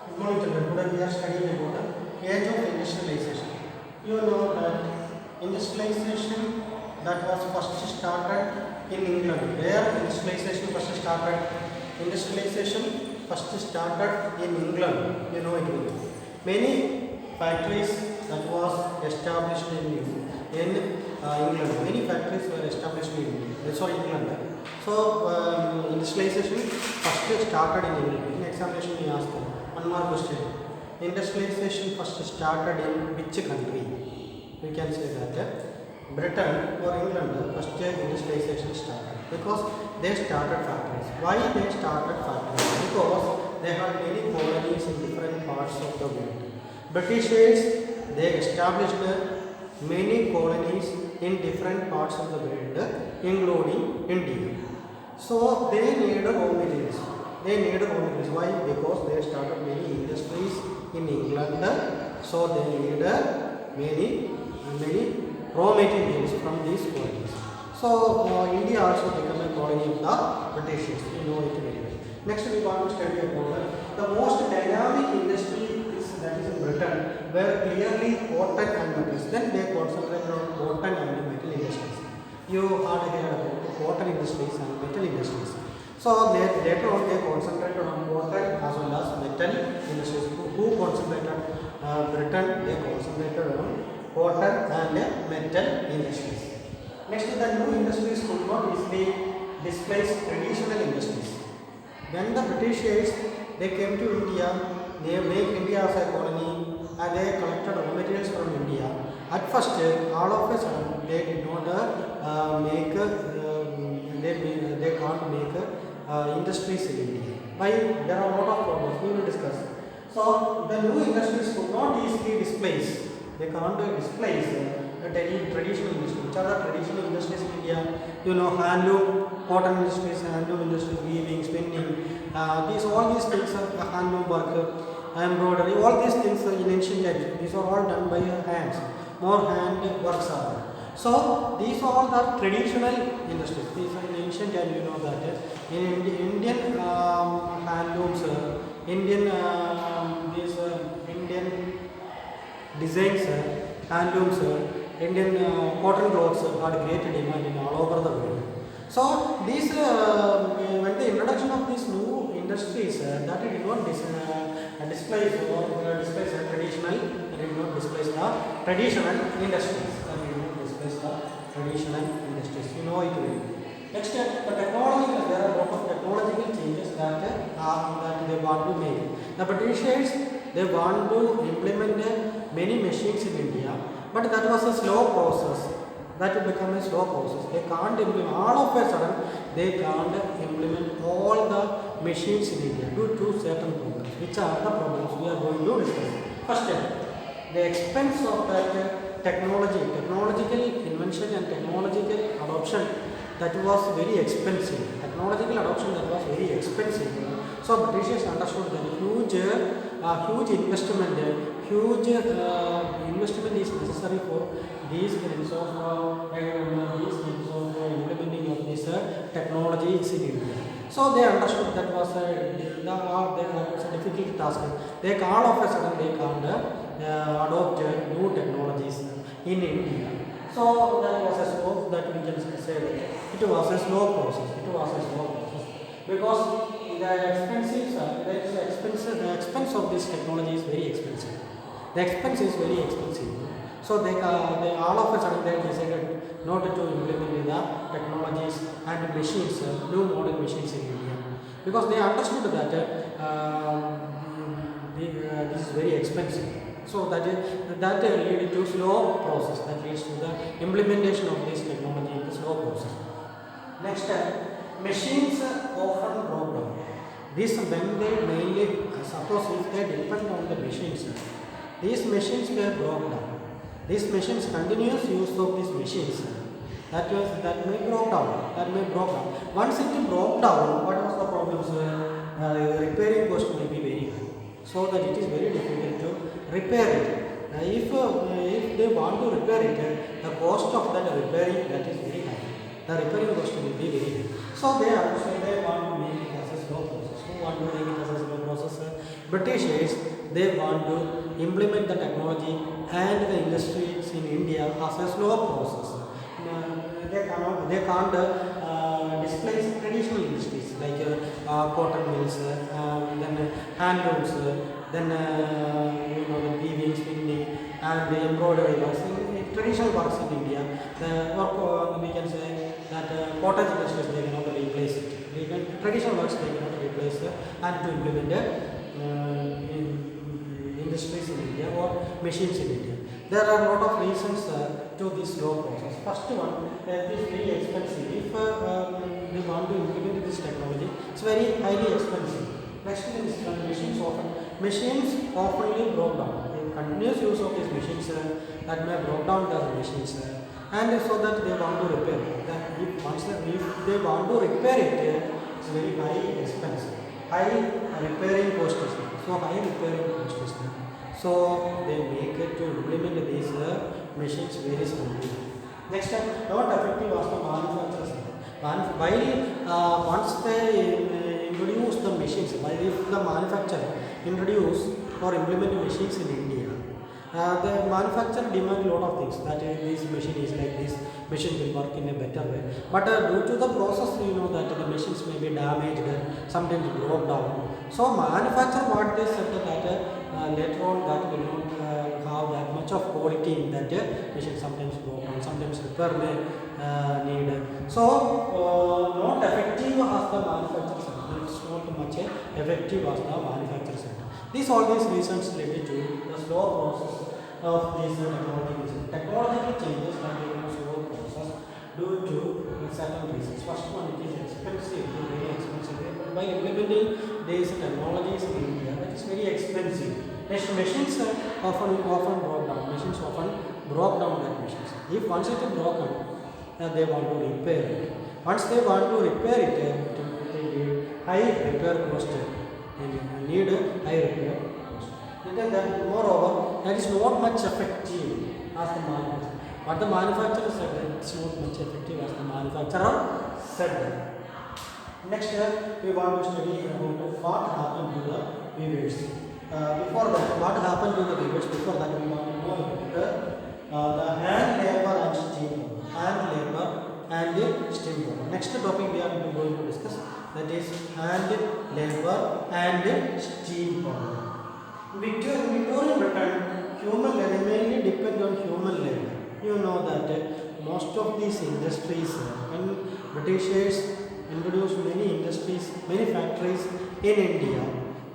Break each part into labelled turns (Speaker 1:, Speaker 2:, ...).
Speaker 1: Good morning children. Today we are studying about the age of industrialization. You know that industrialization that was first started in England. Where industrialization first started? Industrialization first started in England. You know it will. Many factories that was established in England. Many factories were established in England. So industrialization first started in England. In examination we asked them. One more question. Industrialization first started in which country? We can say that Britain or England first industrialization started because they started factories. Why they started factories? Because they had many colonies in different parts of the world. Britishers, they established many colonies in different parts of the world, including India. So they need raw materials. Why? Because they started many industries in England. So they need many raw materials from these colonies. So India also became a colony of the Britishers. You know it very well. Next we want to study about the most dynamic industry that is in Britain, where clearly cotton and metals. Then they concentrated on cotton and metal industries. You heard about cotton industries and metal industries. So later on they concentrated on cotton as well as metal industries. Who concentrated? Britain, they concentrated on cotton and metal industries. Next, the new industries could not easily displace traditional industries. When the Britishers they came to India, they make India as a colony and they collected raw materials from India. At first, all of a sudden, they did not they can't make industries in India. Why? There are a lot of problems we will discuss. So the new industries could not easily displace. They can't displace the traditional industries. Which are the traditional industries in India? You know, handloom, cotton industries, handloom industries, weaving, spinning. All these things are handloom work, embroidery. All these things in ancient times, these are all done by hands. More hand works are there. So these all are traditional industries. These are in ancient times. You know that in Indian handlooms, Indian designs, handlooms, Indian cotton clothes had great demand in all over the world. So these when the introduction of these new industries that it did not displace the traditional, it did not displace the traditional industries. That it did not displace the traditional industries. You know it will. Next, the technology. There are a lot of technological changes that they want to make. The Britishers they want to implement many machines in India, but that was a slow process. That will become a slow process. They can't implement all of a sudden. They can't implement all the machines in India due to certain problems. Which are the problems we are going to discuss? First, the expense of that technological invention and technological adoption that was very expensive. Technological adoption that was very expensive. So Britishers understood that huge investment is necessary for these kinds of implementing of these technologies in India. So they understood that was a difficult task. They all of a sudden they can't adopt new technologies in India. So that was a slow that we can say that it was a slow process. Because the expense of this technology is very expensive. The expense is very expensive. So they all of a sudden they decided not to implement the technologies and machines, new modern machines in India, because they understood that this is very expensive. So that leads to slow process. That leads to the implementation of this technology in the slow process. Next, machines often broke down. This when they mainly suppose if they depend on the machines, these machines were broke down. These machines continuous use of these machines that may broke down. Once it broke down, what was the problems? Repairing cost may be very high. So that it is very difficult to repair it. If they want to repair it, the cost of that repairing that is very high. The repairing cost will be very high. So they want to make it as a slow process. Who want to make it as a slow process? Britishers, they want to implement the technology and the industries in India as a slow process. They can't displace traditional industries like cotton mills, then handlooms, then the weaving, spinning, and the embroidery works. Traditional works in India, we can say that cottage industries they cannot replace it. Traditional works they cannot replace and to implement industries in India or machines in India. There are a lot of reasons to this slow process. First one, it is very expensive. If they want to implement this technology, it's very highly expensive. Next is machines often broke down. The continuous use of these machines that may broke down the machines and so that they want to repair it. If they want to repair it, it's very high expensive. High repairing cost is there. So high repairing cost is there. So they make it to implement these machines very smoothly. Next time, not effective was the manufacturers. While once they introduce the machines, while if the manufacturer introduce or implement machines in India, the manufacturer demand a lot of things that this machine is like this, machine will work in a better way. But due to the process, that the machines may be damaged, sometimes broke down. So manufacturer what they said that later on that will not have that much of quality in that machine, sometimes broke down, sometimes repair may need. So not effective as the manufacturer center. It's not much effective as the manufacturer center. These all these reasons related to the slow process of these technological changes are in a slow process due to certain reasons. First one, it is expensive, very expensive. By implementing these technologies in India, it is very expensive. Machines often broke down. Machines often broke down that machines. If once it is broken, they want to repair it. Once they want to repair it, they need high repair cost. They need high repair cost. Moreover, that is not much effective as the manufacturer. What the manufacturer said, it's not much effective as the manufacturer said. Next, we want to study about what happened to the weavers. Before that, what happened to the weavers? Before that, we want to know about the hand labor and steam power. Hand labor and steam power. Next topic we are going to discuss, that is hand labor and steam power. Victorian Britain, human labor mainly depend on human labor. You know that most of these industries, when Britishers introduced many industries, many factories in India,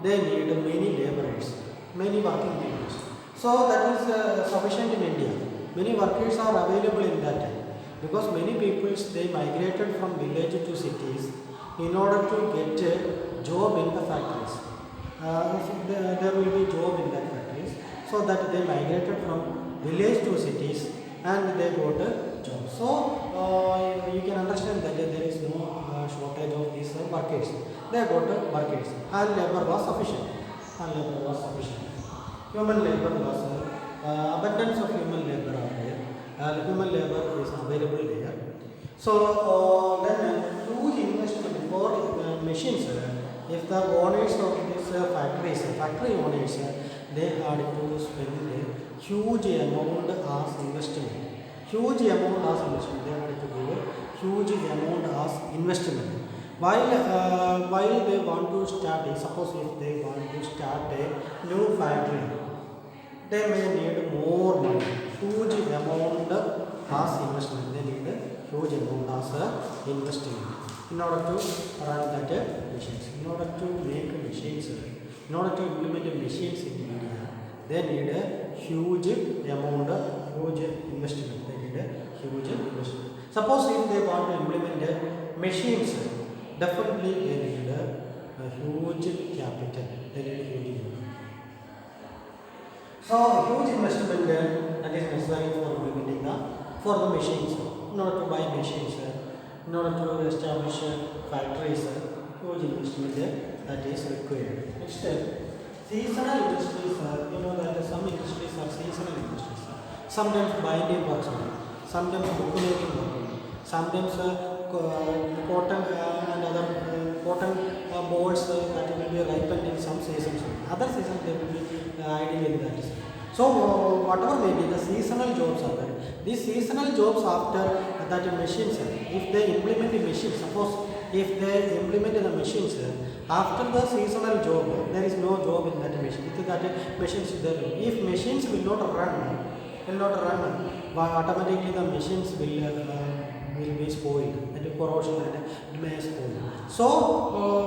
Speaker 1: they need many laborers, many working people. So that is sufficient in India. Many workers are available in that time because many people they migrated from village to cities in order to get a job in the factories. There will be job in that factories, so that they migrated from village to cities and they got a job. So you can understand that there is no shortage of these workers. They got workers. Hand labor was sufficient. Hand labor was sufficient. Human labor was abundance of human labor are there. Human labor is available there. So then huge investment for machines. If the owners of these factories, factory owners, they had to spend a huge amount as investment. Huge amount as investment. They had to give a huge amount as investment. While they want to start, suppose if they want to start a new factory, they may need more money. Huge amount as investment. They need a huge amount as investment in order to run that machines. In order to make machines, in order to implement machines in India, they need a huge amount of huge investment. They need a huge investment. Suppose if they want to implement machines, definitely they need a huge capital. They need a huge investment. So huge investment that is necessary for implementing for the machines. In order to buy machines, in order to establish factories, huge investment that is required. Next, seasonal industries. You know that some industries are seasonal industries. Sometimes binding works, sometimes bookmaking works, sometimes cotton and other cotton balls that will be ripened in some seasons. Other seasons they will be ideal in that. So whatever may be the seasonal jobs are there. These seasonal jobs after that machines, if they implement the machines, suppose if they implement the machines after the seasonal job, there is no job in that machine. It is that machines there. If machines will not run, automatically the machines will be spoiled. That is corrosion and may spoil. So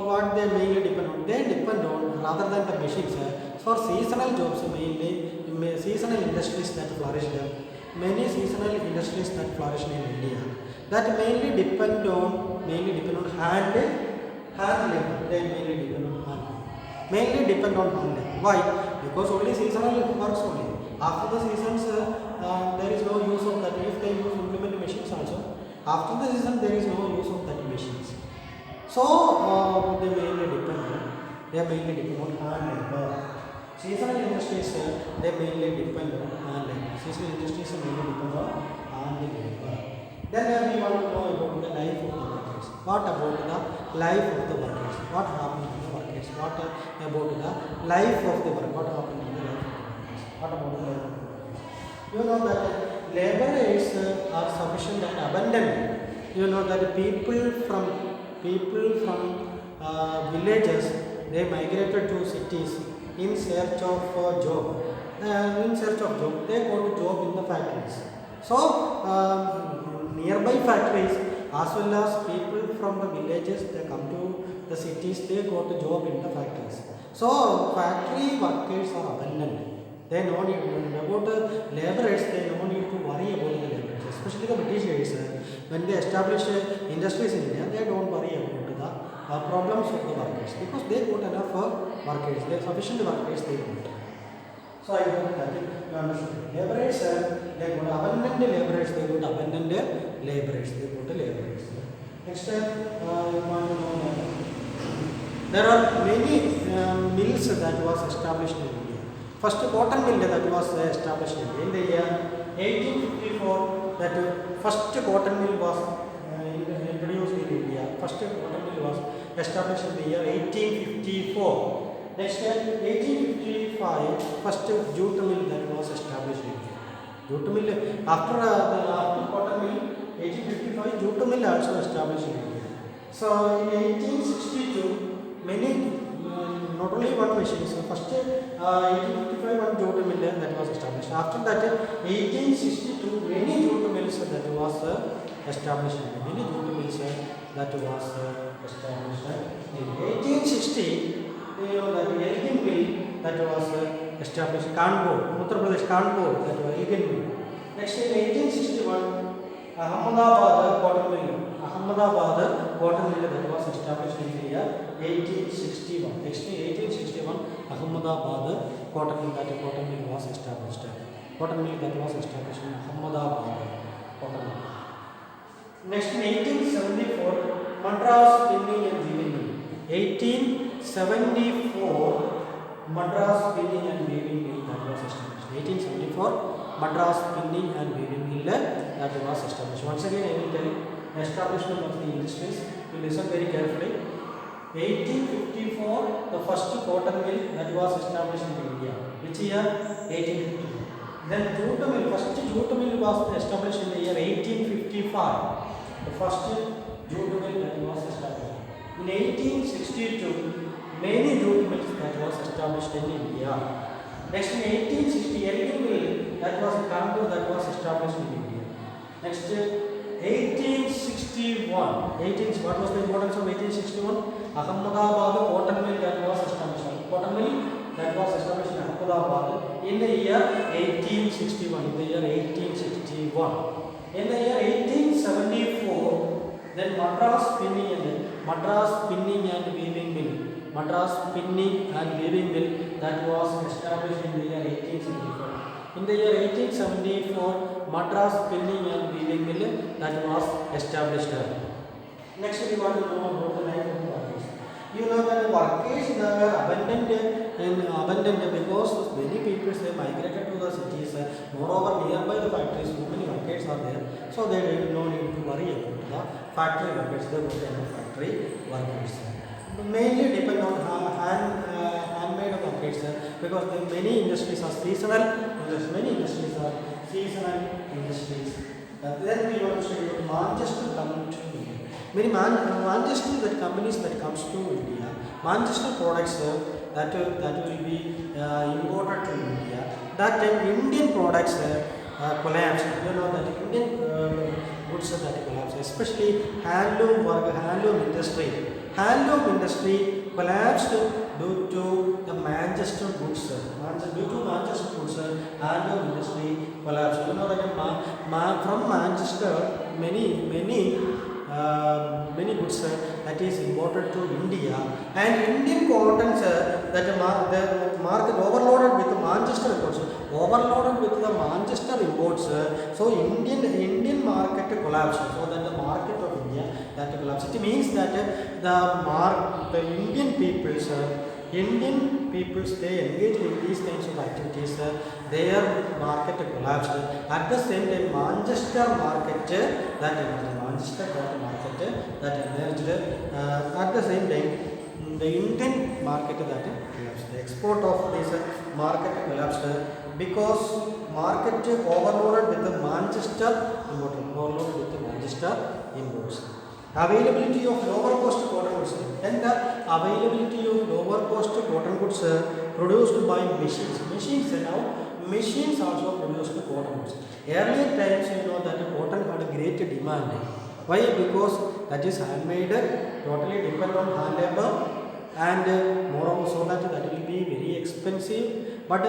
Speaker 1: what they mainly depend on? They depend on rather than the machines for seasonal jobs mainly. Seasonal industries that flourish there, many seasonal industries that flourish in India, that mainly depend on hand labor. They mainly depend on hand labor. Why? Because only seasonal works only. After the seasons there is no use of that. If they implement machines also, after the season there is no use of that machines. So they mainly depend on hand labor. Seasonal industries they mainly depend on hand labor. Seasonal industries mainly depend on hand labor. Then we want to know about the life of the workers. What about the life of the workers? What happened to the workers? What about the life of the workers? What happened to the life of the workers? What about the life of the workers? You know that labor rates are sufficient and abundant. You know that people from villages, they migrated to cities in search of job. They go to job in the factories. So nearby factories as well as people from the villages, they come to the cities, they go to job in the factories. So factory workers are abundant. They no need about the laborers, they no need to worry about the laborers. Especially the Britishers, when they establish industries in India, they don't worry about the problems of the workers because they got enough workers, they sufficient workers they got. So I hope that you understand. Laborers, they got abundant laborers, they got abundant laborers. Next, you want to know that there are many mills that was established in India. First cotton mill that was established in the year 1854. That first cotton mill was introduced in India. First cotton mill was established in the year 1854. Next year 1855, first jute mill that was established in India. Jute mill after cotton mill 1855, jute mill also established in India. So in 1862, many not only one machine. So first 1855 one jute mill that was established. After that 1862 many jute mills that was established. Many jute mills that was established. In 1860 you know that Elgin mill that was established. Kanpur, Uttar Pradesh, Kanpur, that was Elgin mill. Next in 1861 Ahmedabad cotton mill that was established in the year 1861. Next in 1861 Ahmedabad cotton mill was established. Cotton mill that was established in Ahmedabad cotton mill. Next in 1874 Madras Spinning and Weaving Mill. 1874 Madras Spinning and Weaving Mill that was established. 1874 Madras Spinning and Weaving Mill that was established. Once again I will tell you the establishment of the industries. You listen very carefully. 1854 the first cotton mill that was established in India. Which year? 1854. Then jute mill, first jute mill was established in the year 1855. The first jute mill that was established. In 1862 many jute mills that was established in India. Next in 1860 Elgin mill that was in Kanpur that was established in India. Next 1861 what was the importance of 1861? Ahmedabad cotton mill that was established. Cotton mill that was established in Ahmedabad in the year 1861. In the year 1861. In the year 1874 then Madras Spinning and Weaving Mill. Madras Spinning and Weaving Mill that was established in the year 1874. In the year 1874, Madras Spinning and Weaving Mill that was established. Next, we want to know about the life of the workers. You know that the workers were abundant because many people they migrated to the cities. Moreover, nearby the factories, so many workers are there, so they did no need to worry about the factory workers, they work as factory workers. Mainly depend on handmade workers because the many industries are seasonal. Many industries are seasonal industries. Then we want to study about Manchester coming to India. Many Manchester that companies that comes to India, Manchester products that will be imported to India. That time Indian products collapse. You know that Indian goods that collapse, especially handloom work, handloom industry. Handloom industry collapsed due to the Manchester goods. Due to Manchester goods, handloom industry collapsed. You know that from Manchester, many goods that is imported to India, and Indian cottons that the market overloaded with the Manchester imports, so Indian market collapsed. So that the market of India that collapsed. It means that the Indian peoples they engage in these kinds of activities. Their market collapsed. At the same time, Manchester market that emerged. At the same time, the Indian market that collapsed. The export of this market collapsed because market overloaded with the Manchester imports. Availability of lower cost cotton goods, and the availability of lower cost cotton goods produced by machines. Machines also produced cotton goods. Earlier times, you know that cotton had a great demand. Why? Because that is handmade, totally depend on hand labor, and moreover, so that will be very expensive. But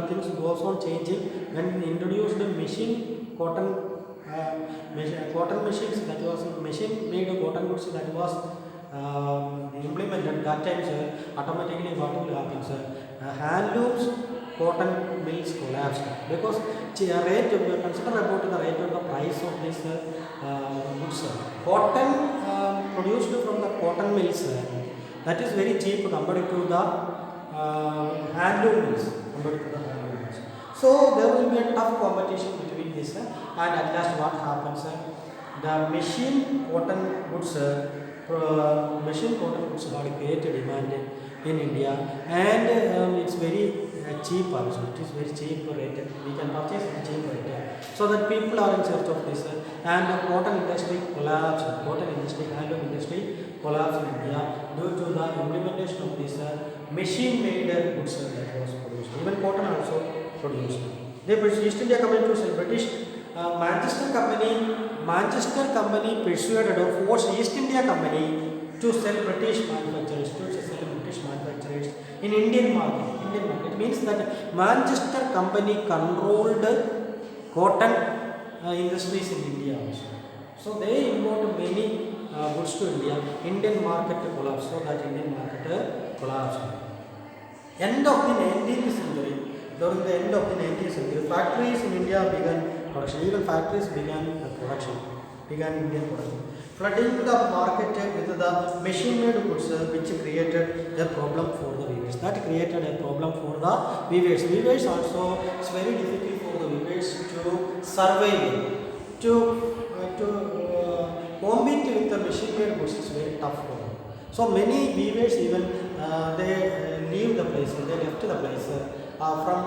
Speaker 1: things goes on changing when introduced machine cotton machines, that was machine made cotton goods that was implemented. That time, automatically what will happen, handlooms cotton mills collapsed because consider about the rate of the price of this goods. Cotton produced from the cotton mills that is very cheap compared to the handloom mills. So there will be a tough competition between this, and at last what happens? The machine cotton goods got great demand in India, and it's very cheap also. It is very cheap rate. We can purchase at cheap rate. So that people are in search of this, and the cotton industry collapsed. Handloom industry collapsed in India due to the implementation of this machine-made goods that was produced. Even cotton also produced. The East India Company to sell British Manchester Company persuaded or forced East India Company to sell British manufacturers in Indian market. It means that Manchester Company controlled cotton industries in India also. So they import many goods to India. Indian market collapsed. So that Indian market collapsed. End of the 19th century. During the end of the 19th century, factories in India began production. Even factories began Indian production. Flooding the market with the machine-made goods, which created a problem for the weavers. Weavers also, it's very difficult for the weavers to survive. To compete with the machine-made goods is very tough for them. So many weavers even they leave the place. They left the place. From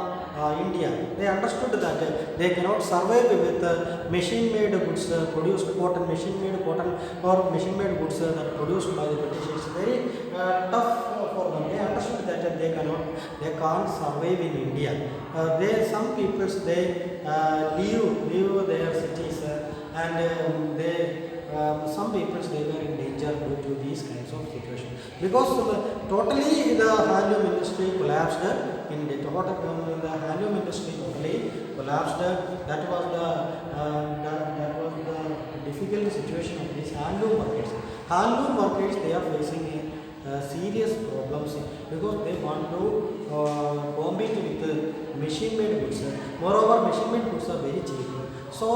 Speaker 1: India, they understood that they cannot survive with machine-made goods produced machine-made cotton or machine-made goods that produced by the British. It's very tough for them. They understood that they can't survive in India. Some people leave their cities and some people they were in danger due to these kinds of situations because totally the handloom industry collapsed in India. The handloom industry totally collapsed. That was the difficult situation of these handloom markets. Handloom markets, they are facing serious problems because they want to compete with machine-made goods. Moreover, machine-made goods are very cheap. So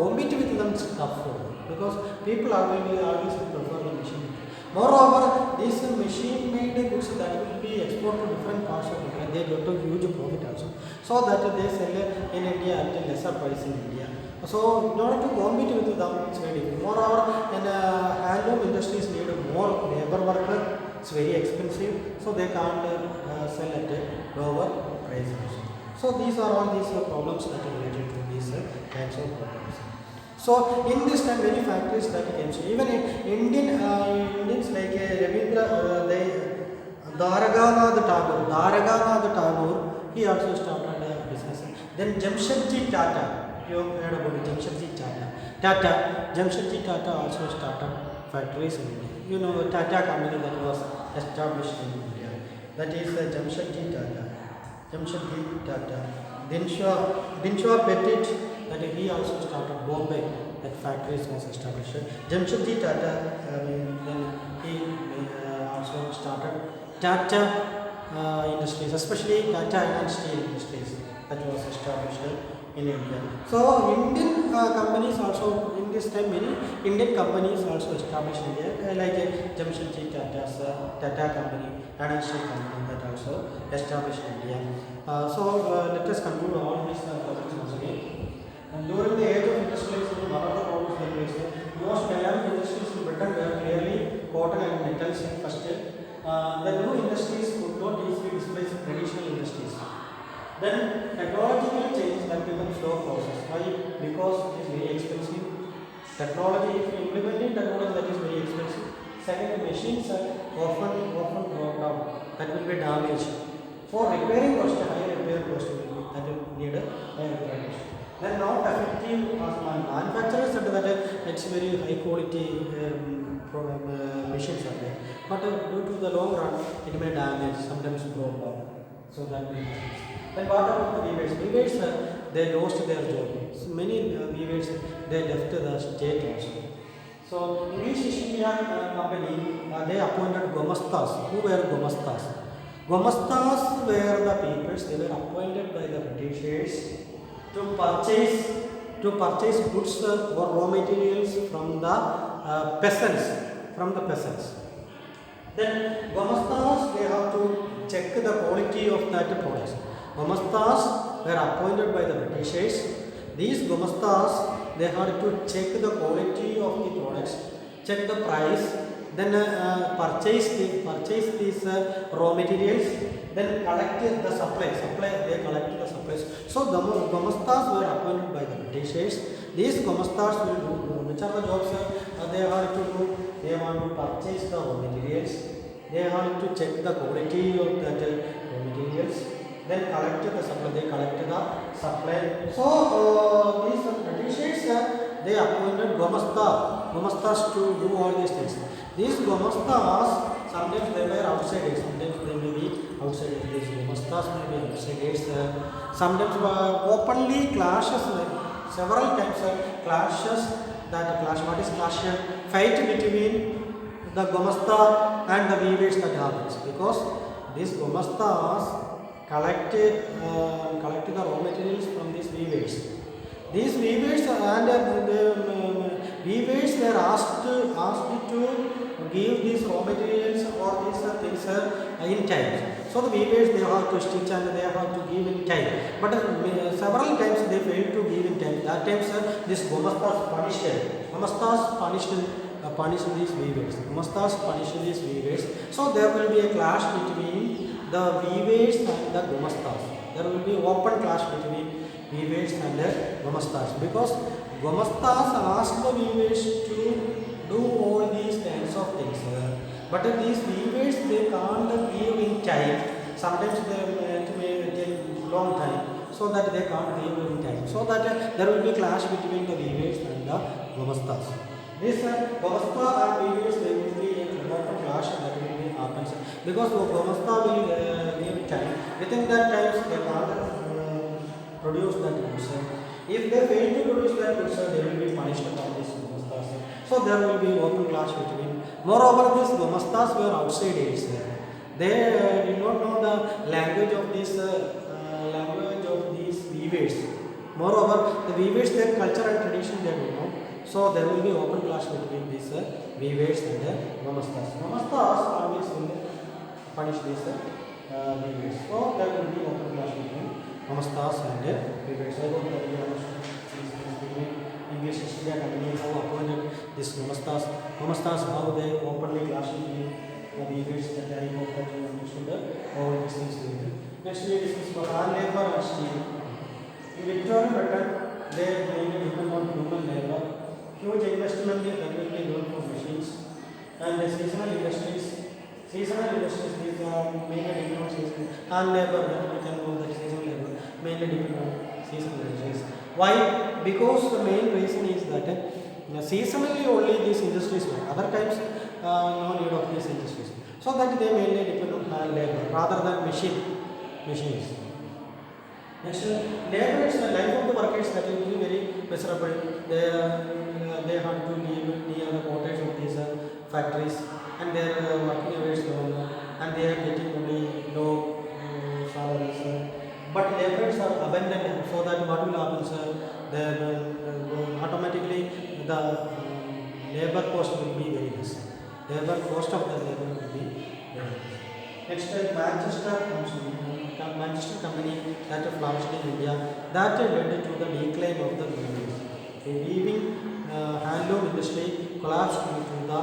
Speaker 1: compete with them is tough for them because people always prefer the machine. Moreover, these machine-made goods that will be exported to different parts of India, they get a huge profit also. So that they sell in India at a lesser price in India. So in order to compete with them, it's very difficult. Moreover, in handloom industries need more labor worker. It's very expensive, so they can't sell at a lower price also. So these are all these problems that are related to these types of problems. So in this time, many factories that came. So even in Indians like Ravindra, Dwarkanath Tagore, he also started a business. Then Jamshedji Tata, you heard about Jamshedji Tata. Jamshedji Tata also started factories in India. You know, Tata company that was established in India. That is Jamshedji Tata. Jamshedji Tata. Dinshaw Petit, that he also started Bombay, that factories was established. Jamshedji Tata, then he also started Tata industries, especially Tata and steel industries that was established in India. So Indian companies also, in this time many Indian companies also established in India, like Jamshedji Tata's Tata company, Tata Steel company that also established in India. Let us conclude all these topics once again. And during the age of industrialization, one of the problems that we face, most dynamic industries in Britain were clearly cotton and metals first. The new industries could not easily displace traditional industries. Then technological change that becomes slow process. Why? Because it is very expensive. Technology, if you implement technology, that is very expensive. Second, machines are often broken down. That will be damaged. For repairing cost, high repair cost will be, that will need a high repair cost. Then not effective as manufacturers said that it's very high quality machines are there, but due to the long run it may damage, sometimes broke down. So that may happen. Then what about the weavers? Weavers they lost their job. So many weavers they left the state also. So English East India Company they appointed Gomastas. Who were Gomastas? Gomastas were the peoples, they were appointed by the Britishers to purchase goods or raw materials from the peasants. Then Gomastas they have to check the quality of that products. Gomastas were appointed by the Britishers. These Gomastas they had to check the quality of the products, check the price, then purchase these raw materials, then collect the supply they collected the supplies. So the Gomastas were appointed by the Britishers. These Gomastas will do which are the jobs they have to do. They want to purchase the raw materials, they have to check the quality of that raw materials, then collect the supply, they collect the supply. So these Britishers they appointed Gomastas to do all these things. These Gomastas, sometimes they were outsiders, sometimes they may be outsiders. These Gomastas may be outsiders. Sometimes openly clashes, several times clashes. What is clash? Fight between the Gomasta and the weavers that happens, because these Gomastas collected the raw materials from these weavers. These weavers and the weavers were asked to give these raw materials or these things in time. So the weavers they have to stitch and they have to give in time. But several times they failed to give in time. That times this Gomastas punished these weavers. Gomastas punished these weavers. So there will be a clash between the weavers and the Gomastas. There will be open clash between weavers and the Gomastas, because Gomastas asked the weavers to do all these kinds of things, but these weavers they can't give in time. Sometimes it may take long time, so that they can't give in time. So that there will be clash between the weavers and the Gomastas. This Gomasta and weavers they will be in open clash that will be happens, because Gomasta will give time. Within that time they can't produce that goods. If they fail to produce that goods, they will be punished by these Gomastas. So there will be open clash between. Moreover, these Gomastas were outsiders. They did not know the language of these weavers. Moreover, the weavers their culture and tradition they do know. So there will be open clash between these weavers and the Gomastas. Gomastas always will punish these weavers. So there will be open clash between Gomastas and weavers. I hope that you understand. English East India Company have appointed this Gomastas. Gomastas, how they openly clashing the behaviors that I hope that you understood all these things later. Next we discuss about hard labor and steel. In Victorian Britain, they mainly depend on human labor. Huge investment that will be done for machines and the seasonal industries. Seasonal industries, these are mainly depend on seasonal hard labor. We can know that seasonal labor mainly depend on seasonal industries. Why? Because the main reason is that seasonally only these industries work. Other times, no need of these industries. So that they mainly depend on hard labor rather than machines. Next, labor is the life of the workers that will be very miserable. They have to live near the quarters of these factories, and their working hours long, and they are getting only low salaries. But laborers are abandoned, so that what will happen, sir? Automatically the labor cost will be very less. Labor cost of the labor will be very less. Next, Manchester company that flourished in India, that led to the decline of the buildings. The weaving handloom industry collapsed due to the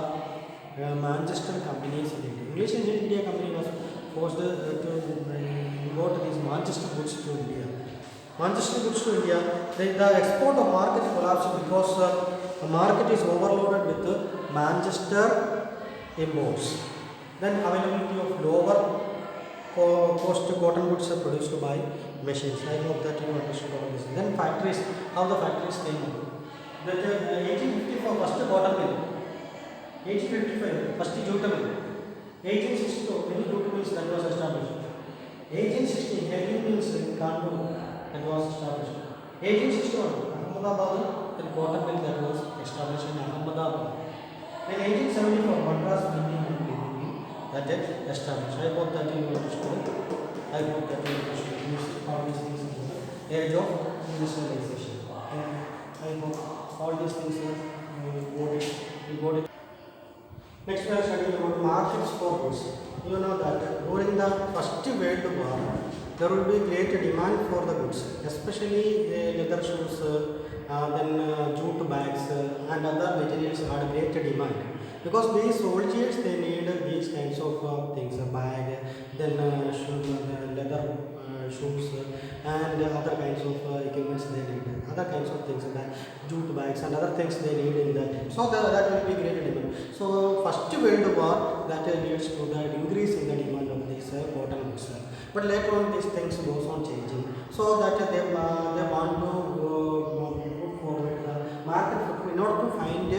Speaker 1: Manchester companies in India. English East India Company was forced to import these Manchester goods to India. Manchester goods to India, the export of market collapsed because the market is overloaded with Manchester imports. Then availability of lower cost cotton goods are produced by machines. I hope that you understood all this. Then factories, how the factories came up. That 1854 first cotton mill, 1855 first jute mill, 1862 many jute mills that was established. 1860 heavy mills in Kanpur that was established. 1861 Ahmedabad, then cotton mill that was established in Ahmedabad. In 1874 Madras Printing Mill that is established. I hope that you understood. I hope that you understood all these things in the age of industrialization. And I hope all these things are got it. Next we are studying about markets for goods. You know that during the First World War, there will be great demand for the goods, especially leather shoes, then jute bags and other materials had great demand. Because these soldiers they need these kinds of things, a bag, then leather shoes and other kinds of equipments they need, other kinds of things, that jute bags and other things they need in that. So that will be great demand. So First World War that leads to the increase in the demand of these cotton goods. But later on these things goes on changing. So that they want to put forward the market in order to find a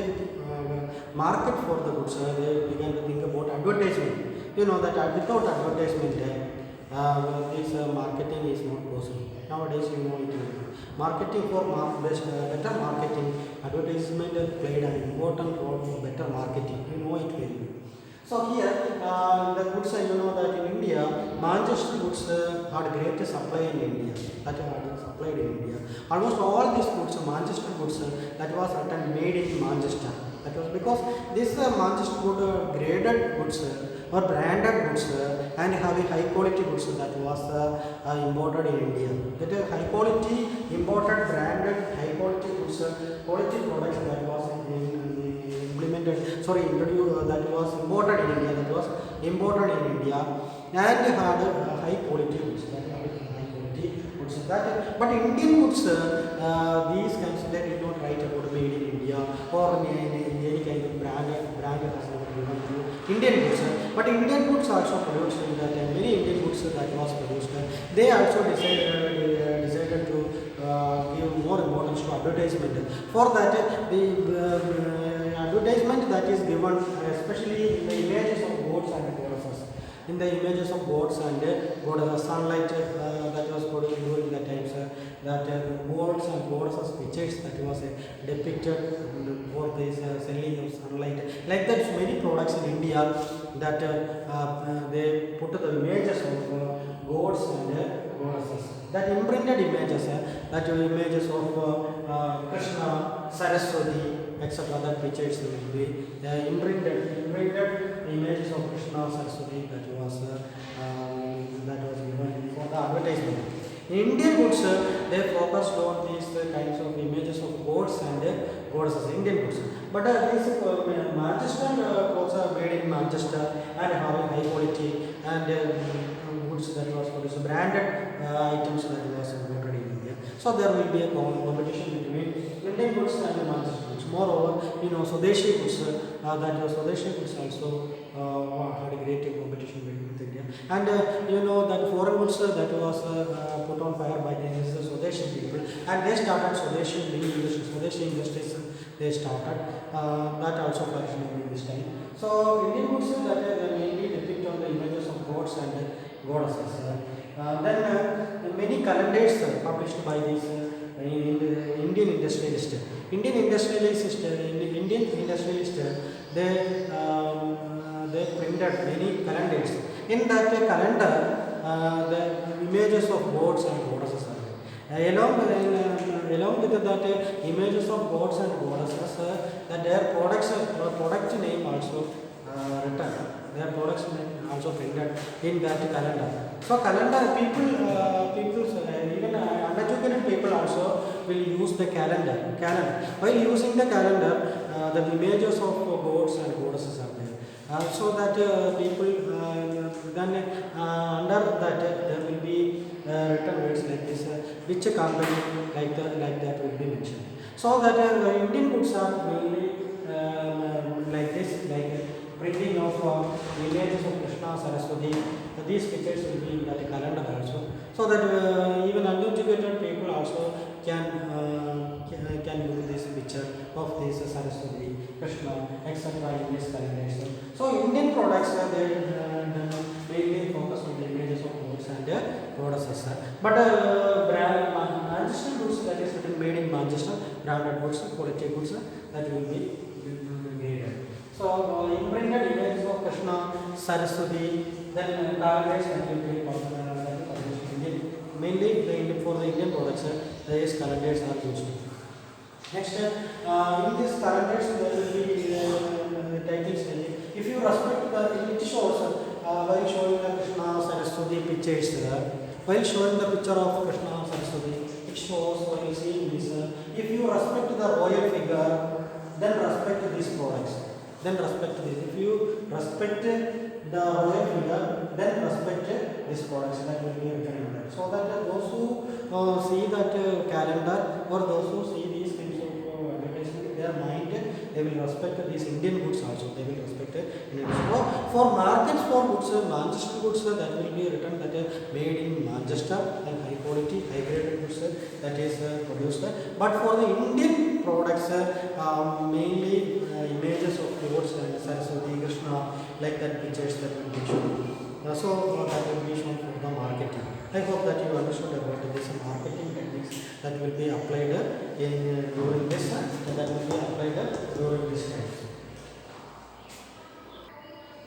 Speaker 1: market for the goods. They began to think about advertisement. You know that without advertisement, this marketing is not possible. Nowadays, you know it. Marketing for better marketing, advertisement played an important role for better marketing. You know it very well. So here, the goods, you know that in India, Manchester goods had great supply in India. That had supplied in India. Almost all these goods, Manchester goods, that was written made in Manchester. That was because this Manchester good graded goods or branded goods and having high quality goods that was imported in India. That is high quality imported branded high quality goods, quality products that was introduced, that was imported in India, that was imported in India and had high quality goods. But Indian goods, these kinds they did not write about made in India or any kind of brand has never given to Indian goods. But Indian goods also produced in that time. Many Indian goods that was produced. They also decided to give more importance to advertisement. For that, the advertisement that is given, especially in the images of goats and goddesses. In the images of goats and goddesses, sunlight that was produced during the times, that goats and goddesses pictures that was depicted for this selling of sunlight. Like that, many products in India that they put the images of goats and goddesses. That imprinted images, that images of Krishna, Saraswati, etc. That pictures will be imprinted images of Krishna, Saraswati that was given for the advertisement. Indian goods, they focused on these kinds of images of gods and goddesses, Indian goods. But these Manchester clothes are made in Manchester and having high quality and goods that was produced, branded items that was imported in India. So there will be a competition between Indian goods and Manchester goods. Moreover, Swadeshi goods, that Swadeshi goods also had a great competition with India. And that foreign goods that was put on fire by these Swadeshi people, and they started Swadeshi industries. They started that also flourished in this time. So Indian goods that mainly depict on the images of gods and goddesses. Then many calendars published by these Indian industrialists. Indian industrialists, they printed many calendars. In that calendar, the images of gods and goddesses are there. Along with that images of gods and goddesses, that their product name also written. Their products name also printed in that calendar. So calendar people, even uneducated people also will use the calendar. While using the calendar, the images of gods and goddesses are there. So that people then under that there will be written words like this, which company like that will be mentioned. So that Indian goods are mainly like this, like printing of images of Krishna, Saraswati. These pictures will be in that calendar also, so that even uneducated people also can use this picture of this Saraswati, Krishna, etc. in this calendar. So Indian products they mainly focus on the images of gods and goddesses. But Manchester goods that is made in Manchester, branded goods, quality goods that will be graded. So imprinted images of Krishna, Saraswati, then calendars that will be mainly for the Indian products, these calendars are used. Next, in these calendars there will be titles. If you respect it shows while showing the Krishna Saraswati pictures, while showing the picture of Krishna Saraswati, it shows while you see this. If you respect the royal figure, then respect these products. Then respect this. If you respect the royal figure, then respect these products that will be written in that. So that those who see that calendar or those who see these things of advertisement in their mind, they will respect these Indian goods also. They will respect Indian goods. So for markets for goods, Manchester goods that will be written that made in Manchester and high quality, high graded goods that is produced. But for the Indian products, mainly images of gods and Saraswati, Krishna, like that pictures that will be shown. So that will be shown for the marketing. I hope that you understood about this marketing techniques that will be applied during this time.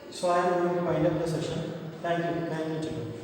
Speaker 1: So I am going to wind up the session. Thank you, children.